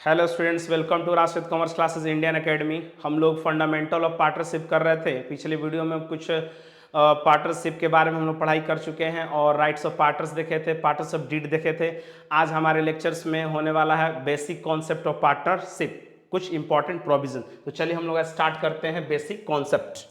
Hello students, welcome to Rashid commerce classes Indian academy. हम लोग fundamental of partnership कर रहे थे। पिछले वीडियो में कुछ पार्टनरशिप के बारे में हम लोग पढ़ाई कर चुके हैं और राइट्स ऑफ पार्टनर्स देखे थे, पार्टनर्स ऑफ डीड देखे थे। आज हमारे लेक्चर्स में होने वाला है बेसिक कॉन्सेप्ट ऑफ पार्टनरशिप, कुछ इंपॉर्टेंट प्रोविजन। तो चलिए हम लोग स्टार्ट करते हैं बेसिक कॉन्सेप्ट।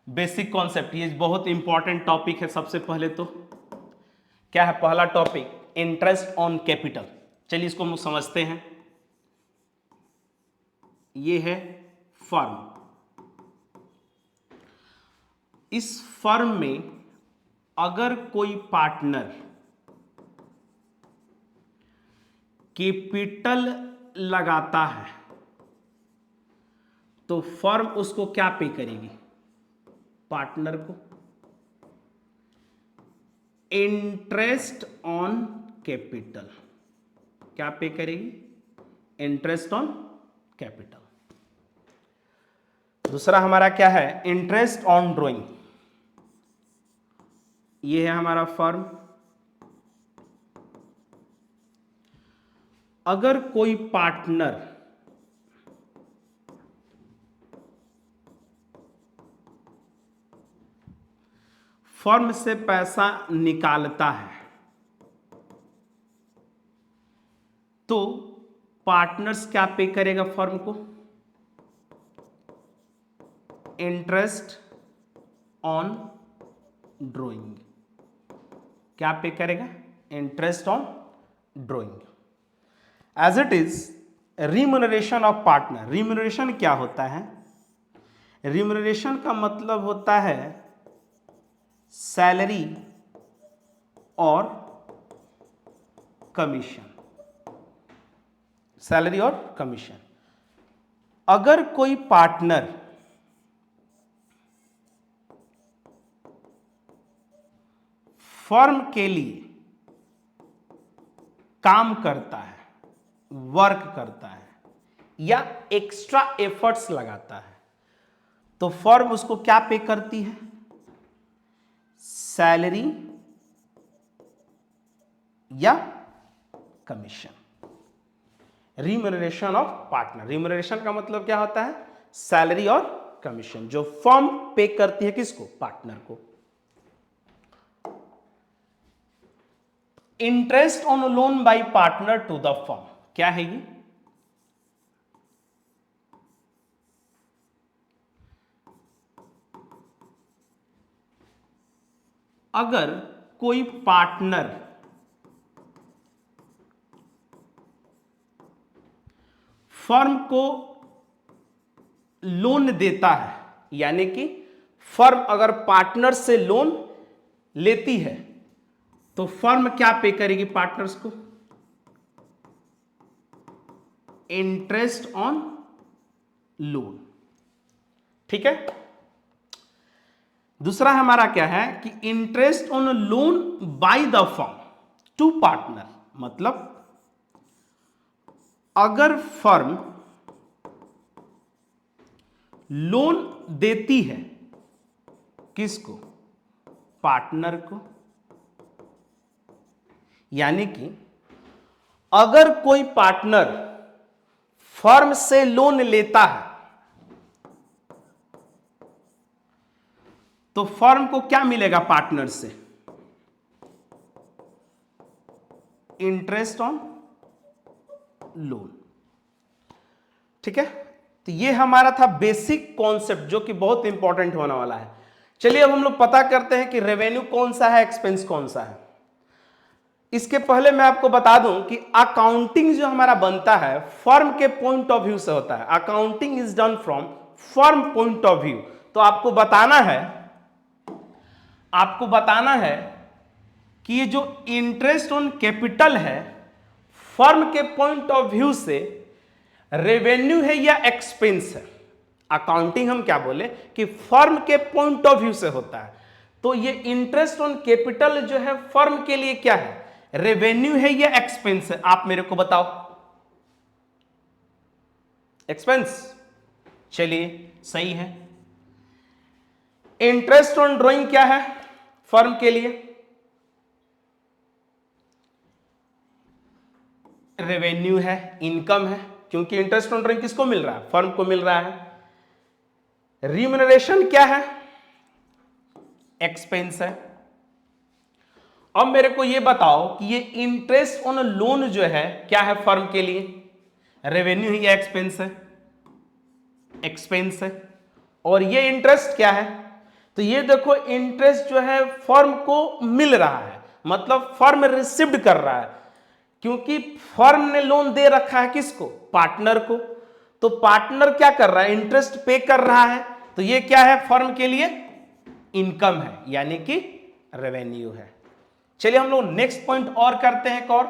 बेसिक कॉन्सेप्ट ये बहुत इंपॉर्टेंट टॉपिक है। सबसे पहले तो क्या है पहला टॉपिक, इंटरेस्ट ऑन कैपिटल। चलिए इसको हम लोग समझते हैं। ये है फर्म। इस फर्म में अगर कोई पार्टनर कैपिटल लगाता है तो फर्म उसको क्या पे करेगी? पार्टनर को इंटरेस्ट ऑन कैपिटल क्या पे करेगी? Interest on capital. दूसरा हमारा क्या है? Interest on drawing. ये है हमारा फर्म। अगर कोई पार्टनर फर्म से पैसा निकालता है तो पार्टनर्स क्या पे करेगा फर्म को? Interest on drawing. क्या पे करेगा? Interest on drawing. As it is remuneration of partner. Remuneration क्या होता है? रिम्यूनरेशन का मतलब होता है सैलरी और कमीशन। सैलरी और कमीशन। अगर कोई पार्टनर फर्म के लिए काम करता है, वर्क करता है या एक्स्ट्रा एफर्ट्स लगाता है तो फर्म उसको क्या पे करती है? सैलरी या commission. Remuneration of partner. Remuneration का मतलब क्या होता है? सैलरी और कमीशन जो फर्म पे करती है किसको? पार्टनर को। Interest on loan by partner to the firm क्या है ये? अगर कोई पार्टनर फर्म को लोन देता है, यानी कि फर्म अगर पार्टनर से लोन लेती है तो फर्म क्या पे करेगी पार्टनर्स को? Interest on loan. ठीक है। दूसरा हमारा क्या है कि interest on loan by the firm to partner. मतलब अगर फर्म लोन देती है किसको? पार्टनर को। यानी कि अगर कोई पार्टनर फर्म से लोन लेता है तो फर्म को क्या मिलेगा पार्टनर से? Interest on loan. ठीक है। तो ये हमारा था बेसिक कॉन्सेप्ट जो कि बहुत इंपॉर्टेंट होने वाला है। चलिए अब हम लोग पता करते हैं कि रेवेन्यू कौन सा है, एक्सपेंस कौन सा है। इसके पहले मैं आपको बता दूं कि अकाउंटिंग जो हमारा बनता है फर्म के पॉइंट ऑफ व्यू से होता है। Accounting is done from firm point of view. तो आपको बताना है कि ये जो इंटरेस्ट ऑन कैपिटल है फर्म के पॉइंट ऑफ व्यू से रेवेन्यू है या एक्सपेंस है। अकाउंटिंग हम क्या बोले कि फर्म के पॉइंट ऑफ व्यू से होता है। तो ये इंटरेस्ट ऑन कैपिटल जो है फर्म के लिए क्या है? रेवेन्यू है या एक्सपेंस है? आप मेरे को बताओ। एक्सपेंस। चलिए सही है। इंटरेस्ट ऑन ड्रॉइंग क्या है फर्म के लिए? रेवेन्यू है, इनकम है, क्योंकि इंटरेस्ट ऑन ड्राइंग किसको मिल रहा है? फर्म को मिल रहा है। रिम्यूनरेशन क्या है? एक्सपेंस है। अब मेरे को ये बताओ कि ये इंटरेस्ट ऑन लोन जो है क्या है फर्म के लिए? रेवेन्यू है या एक्सपेंस है? एक्सपेंस है। और ये इंटरेस्ट क्या है? तो ये देखो इंटरेस्ट जो है फर्म को मिल रहा है, मतलब फर्म रिसीव्ड कर रहा है, क्योंकि फर्म ने लोन दे रखा है किसको? पार्टनर को। तो पार्टनर क्या कर रहा है? इंटरेस्ट पे कर रहा है। तो ये क्या है फर्म के लिए? इनकम है, यानी कि रेवेन्यू है। चलिए हम लोग नेक्स्ट पॉइंट और करते हैं। और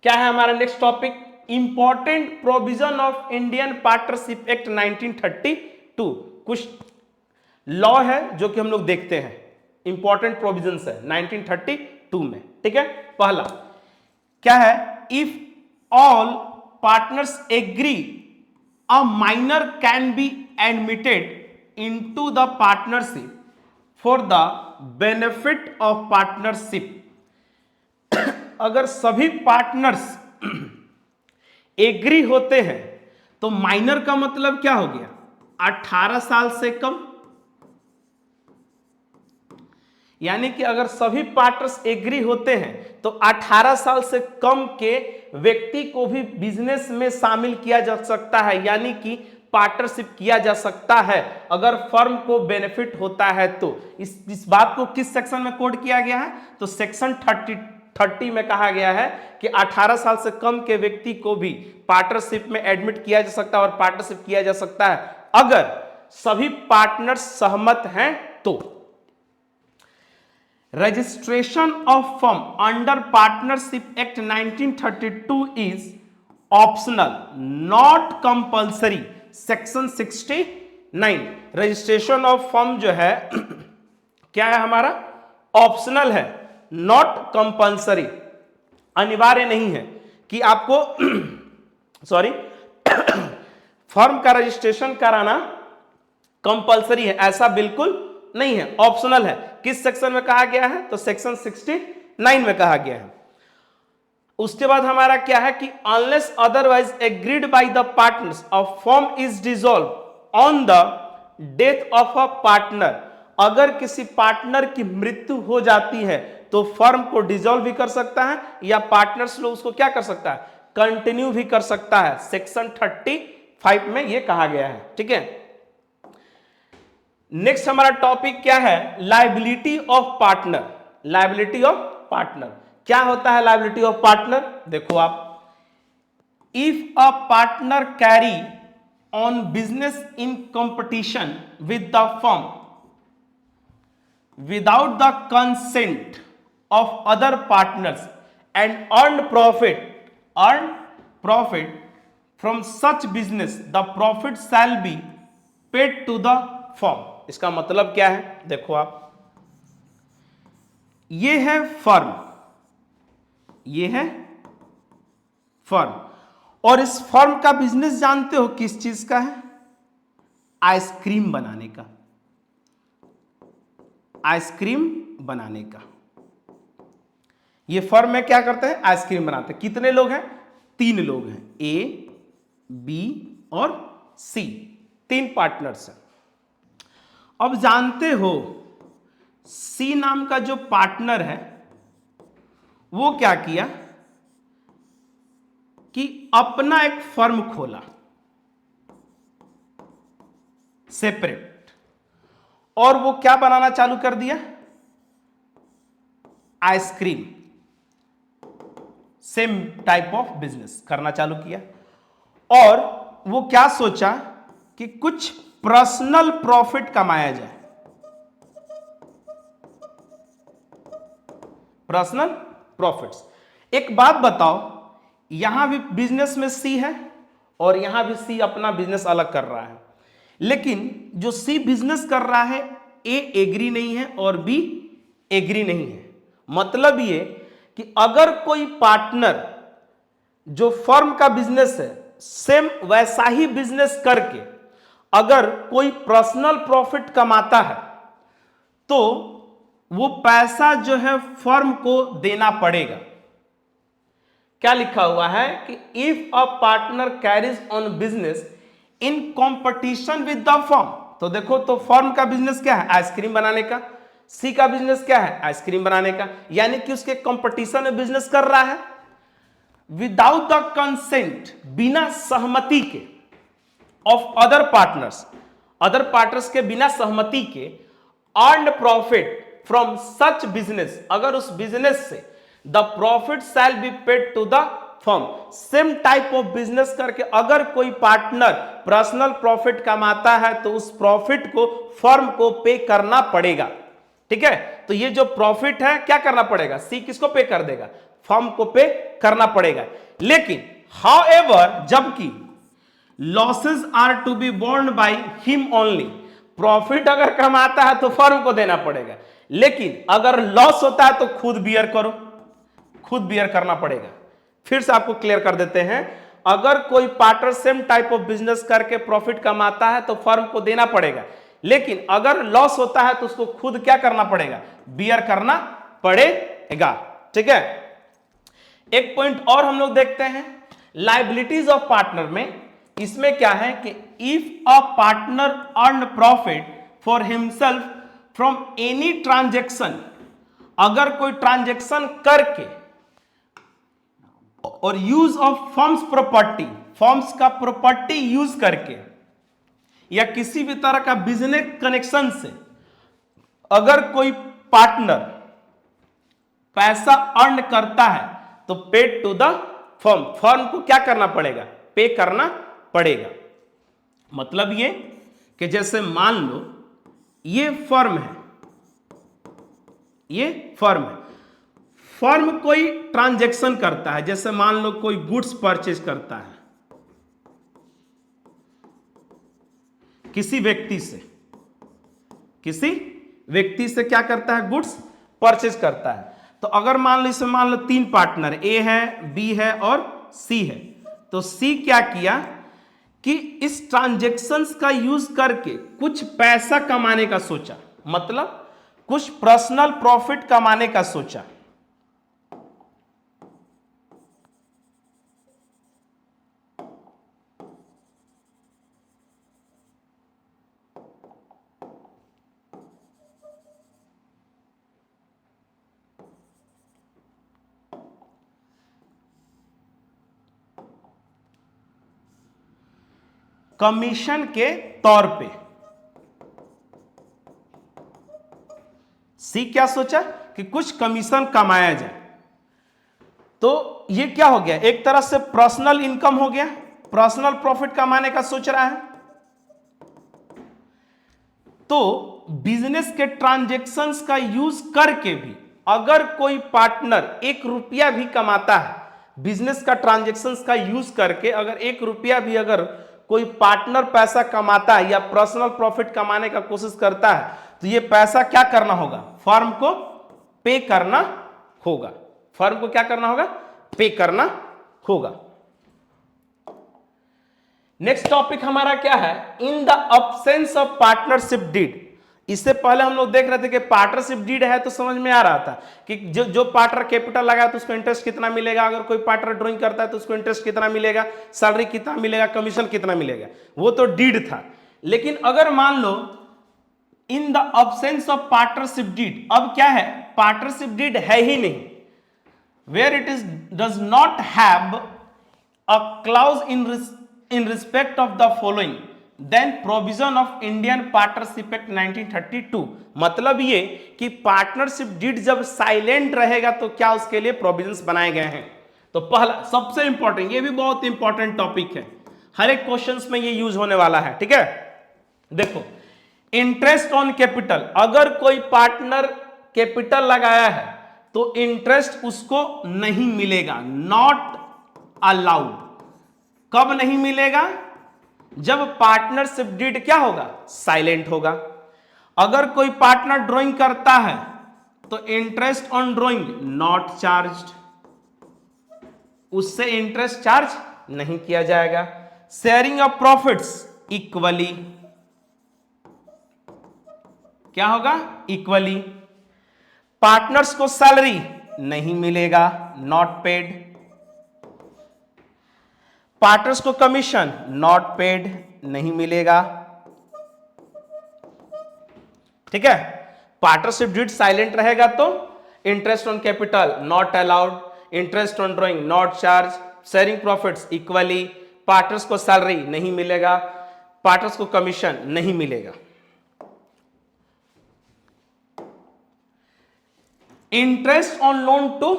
क्या है हमारा next topic? Important provision of Indian Partnership Act 1932। कुछ लॉ है जो कि हम लोग देखते हैं, इंपॉर्टेंट प्रोविजंस है 1932 में। ठीक है, पहला क्या है? If all partners agree a minor can be admitted into the partnership for the benefit of partnership. अगर सभी पार्टनर्स एग्री होते हैं तो माइनर का मतलब क्या हो गया? 18 साल से कम। यानी कि अगर सभी पार्टनर्स एग्री होते हैं तो 18 साल से कम के व्यक्ति को भी बिजनेस में शामिल किया जा सकता है, यानी कि पार्टनरशिप किया जा सकता है अगर फर्म को बेनिफिट होता है। तो इस बात को किस सेक्शन में कोड किया गया है? तो सेक्शन 30 में कहा गया है कि 18 साल से कम के व्यक्ति को भी पार्टनरशिप में एडमिट किया जा सकता है और पार्टनरशिप किया जा सकता है अगर सभी पार्टनर्स सहमत हैं तो। Registration of firm under partnership Act 1932 is optional not compulsory. Section 69। Registration of firm जो है क्या है हमारा? ऑप्शनल है, नॉट कंपल्सरी, अनिवार्य नहीं है कि आपको सॉरी फर्म का रजिस्ट्रेशन कराना कंपल्सरी है, ऐसा बिल्कुल नहीं है, ऑप्शनल है। किस सेक्शन में कहा गया है? तो सेक्शन 69 में कहा गया है। उसके बाद हमारा क्या है कि unless otherwise agreed by the partners a firm is dissolve on the death of a partner. अगर किसी पार्टनर की मृत्यु हो जाती है तो फर्म को डिसॉल्व भी कर सकता है या पार्टनर्स लोग उसको क्या कर सकता है? कंटिन्यू भी कर सकता है। सेक्शन 35 में यह कहा गया है। ठीक है, नेक्स्ट हमारा टॉपिक क्या है? Liability of partner. Liability of partner क्या होता है? लायबिलिटी ऑफ पार्टनर देखो आप, if a partner carry on business in competition with the firm without the consent of other partners and earned profit from such business, the profit shall be paid to the firm। इसका मतलब क्या है? देखो आप, ये है firm, ये है फर्म, और इस फर्म का बिजनेस जानते हो किस चीज का है? आइसक्रीम बनाने का। आइसक्रीम बनाने का। ये फर्म में क्या करते हैं? आइसक्रीम बनाते हैं। कितने लोग हैं? 3 लोग हैं, ए, बी और सी, 3 पार्टनर्स हैं। अब जानते हो सी नाम का जो पार्टनर है वो क्या किया कि अपना एक फर्म खोला सेपरेट, और वो क्या बनाना चालू कर दिया? Ice cream, same type of business करना चालू किया। और वो क्या सोचा कि कुछ पर्सनल प्रॉफिट कमाया जाए। Personal profits. एक बात बताओ, यहां भी बिजनेस में सी है और यहां भी सी अपना बिजनेस अलग कर रहा है, लेकिन जो सी बिजनेस कर रहा है ए एग्री नहीं है और बी एग्री नहीं है। मतलब ये कि अगर कोई पार्टनर जो फर्म का बिजनेस है सेम वैसा ही बिजनेस करके अगर कोई पर्सनल प्रॉफिट कमाता है तो वो पैसा जो है फर्म को देना पड़ेगा। क्या लिखा हुआ है कि if a partner carries on business in competition with the firm, तो देखो तो फर्म का बिजनेस क्या है, आइसक्रीम बनाने का, सी का बिजनेस क्या है, आइसक्रीम बनाने का, यानी कि उसके कंपटीशन में बिजनेस कर रहा है, विदाउट द कंसेंट, बिना सहमति के, ऑफ अदर पार्टनर्स के बिना सहमति के, earn profit from such business, अगर उस बिजनेस से the profit shall be paid to the firm, same type of business करके अगर कोई पार्टनर पर्सनल प्रॉफिट कमाता है तो उस प्रॉफिट को फर्म को पे करना पड़ेगा। ठीक है, तो ये जो प्रॉफिट है क्या करना पड़ेगा, सी किसको पे कर देगा, फर्म को पे करना पड़ेगा। लेकिन हाउएवर, जबकि losses are to be borne by him only, profit अगर कमाता है तो फर्म को देना पड़ेगा, लेकिन अगर लॉस होता है तो खुद बियर करो, खुद बियर करना पड़ेगा। फिर से आपको क्लियर कर देते हैं, अगर कोई partner same type of business करके प्रॉफिट कमाता है तो फर्म को देना पड़ेगा, लेकिन अगर लॉस होता है तो उसको खुद क्या करना पड़ेगा, बियर करना पड़ेगा। ठीक है, एक पॉइंट और हम लोग देखते हैं लायबिलिटीज ऑफ पार्टनर में, इसमें क्या है कि if a partner earn profit for himself from any transaction, अगर कोई ट्रांजेक्शन करके और use of firms property, firms का प्रॉपर्टी यूज करके या किसी भी तरह का बिजनेस कनेक्शन से अगर कोई पार्टनर पैसा अर्न करता है तो paid to the firm, firm को क्या करना पड़ेगा, पे करना पड़ेगा। मतलब ये कि जैसे मान लो ये फर्म है, ये फर्म है, फर्म कोई ट्रांजैक्शन करता है, जैसे मान लो कोई गुड्स परचेज करता है किसी व्यक्ति से, किसी व्यक्ति से क्या करता है, गुड्स परचेज करता है। तो अगर मान लो इसमें मान लो तीन पार्टनर, ए है, बी है और सी है, तो सी क्या किया कि इस ट्रांजैक्शंस का यूज करके कुछ पैसा कमाने का सोचा, मतलब कुछ पर्सनल प्रॉफिट कमाने का सोचा। कमीशन के तौर पे सी क्या सोचा कि कुछ कमीशन कमाया जाए, तो ये क्या हो गया, एक तरह से पर्सनल इनकम हो गया, पर्सनल प्रॉफिट कमाने का सोच रहा है। तो बिजनेस के ट्रांजैक्शंस का यूज करके भी अगर कोई पार्टनर 1 रुपया भी कमाता है, बिजनेस का ट्रांजैक्शंस का यूज करके अगर 1 रुपया भी अगर कोई पार्टनर पैसा कमाता है या पर्सनल प्रॉफिट कमाने का कोशिश करता है, तो ये पैसा क्या करना होगा, फर्म को पे करना होगा, फर्म को क्या करना होगा, पे करना होगा। नेक्स्ट टॉपिक हमारा क्या है, in the absence of partnership deed. इससे पहले हम लोग देख रहे थे कि पार्टनरशिप डीड है तो समझ में आ रहा था कि जो पार्टनर कैपिटल लगाया तो उसको इंटरेस्ट कितना मिलेगा, अगर कोई पार्टनर ड्राइंग करता है तो उसको इंटरेस्ट कितना मिलेगा, सैलरी कितना मिलेगा, कमीशन कितना मिलेगा, वो तो डीड था। लेकिन अगर मान लो in the absence of partnership deed, अब क्या है, पार्टनरशिप डीड है ही नहीं, where it is does not have a clause in respect of the following then provision of Indian Partnership Act 1932। मतलब ये कि पार्टनरशिप डीड जब साइलेंट रहेगा तो क्या उसके लिए प्रोविजंस बनाए गए हैं। तो पहला सबसे इंपॉर्टेंट, ये भी बहुत इंपॉर्टेंट टॉपिक है, हर एक क्वेश्चंस में ये यूज होने वाला है। ठीक है, देखो इंटरेस्ट ऑन कैपिटल, अगर कोई पार्टनर कैपिटल लगाया है तो इंटरेस्ट उसको नहीं मिलेगा, नॉट अलाउड। कब नहीं मिलेगा, जब पार्टनरशिप डीड क्या होगा, साइलेंट होगा। अगर कोई पार्टनर ड्राइंग करता है तो interest on drawing not charged, उससे इंटरेस्ट चार्ज नहीं किया जाएगा। शेयरिंग ऑफ प्रॉफिट्स इक्वली, क्या होगा, इक्वली। पार्टनर्स को सैलरी नहीं मिलेगा, नॉट पेड। पार्टनर्स को कमीशन नॉट पेड नहीं मिलेगा, ठीक है। पार्टनरशिप डीड साइलेंट रहेगा तो interest on capital not allowed, interest on drawing not charge, sharing profits equally, partners को सैलरी नहीं मिलेगा, पार्टनर्स को कमीशन नहीं मिलेगा। Interest on loan to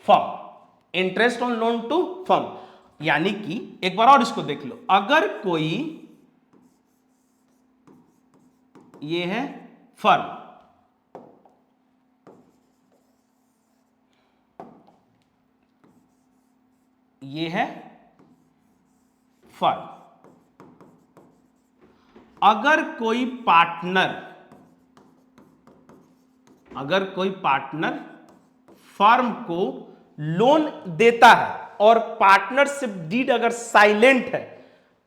firm, interest on loan to firm, यानी कि एक बार और इसको देख लो, अगर कोई, ये है फर्म, ये है फर्म, अगर कोई पार्टनर, अगर कोई पार्टनर फर्म को लोन देता है और पार्टनरशिप डीड अगर साइलेंट है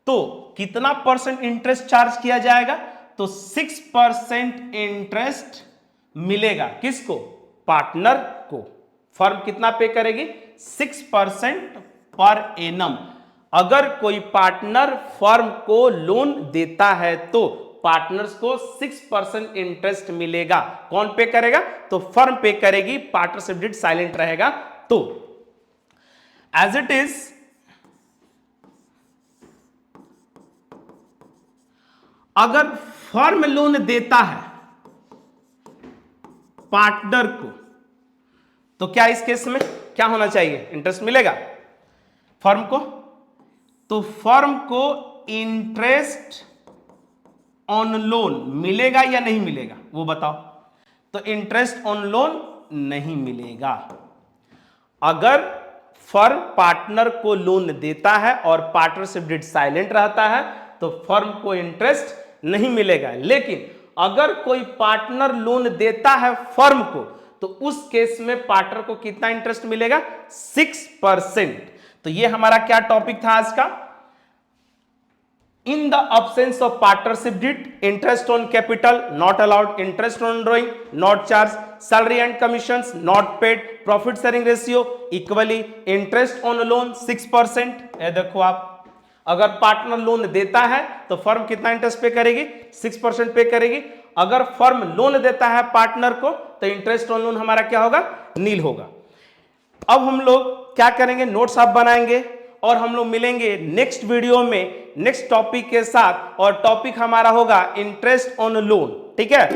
तो कितना परसेंट इंटरेस्ट चार्ज किया जाएगा? तो 6% इंटरेस्ट मिलेगा। किसको? पार्टनर को। फर्म कितना पे करेगी? 6% पर एनम। अगर कोई पार्टनर फर्म को लोन देता है तो पार्टनर्स को 6% इंटरेस्ट मिलेगा। कौन पे करेगा? तो फर्म पे करेगी, पार्टनरशिप डीड साइलेंट रहेगा तो। एज इट इज, अगर फर्म लोन देता है पार्टनर को तो क्या इस केस में क्या होना चाहिए? इंटरेस्ट मिलेगा फर्म को। तो फर्म को इंटरेस्ट ऑन लोन मिलेगा या नहीं मिलेगा वो बताओ? तो इंटरेस्ट ऑन लोन नहीं मिलेगा। अगर फर्म पार्टनर को लोन देता है और पार्टनरशिप डीड साइलेंट रहता है तो फर्म को इंटरेस्ट नहीं मिलेगा। लेकिन अगर कोई पार्टनर लोन देता है फर्म को तो उस केस में पार्टनर को कितना इंटरेस्ट मिलेगा? 6%। तो ये हमारा क्या टॉपिक था आज का? In the absence of partnership deed, interest on capital not allowed, interest on drawing not charged, salary and commissions not paid, profit sharing ratio equally, interest on loan 6%। ये देखो आप, अगर पार्टनर लोन देता है तो फर्म कितना interest पे करेगी? 6% पे करेगी। अगर फर्म लोन देता है पार्टनर को तो इंटरेस्ट ऑन लोन हमारा क्या होगा? नील होगा। अब हम लोग क्या करेंगे? नोट्स आप बनाएंगे और हम लोग मिलेंगे नेक्स्ट वीडियो में नेक्स्ट टॉपिक के साथ, और टॉपिक हमारा होगा इंटरेस्ट ऑन लोन। ठीक है।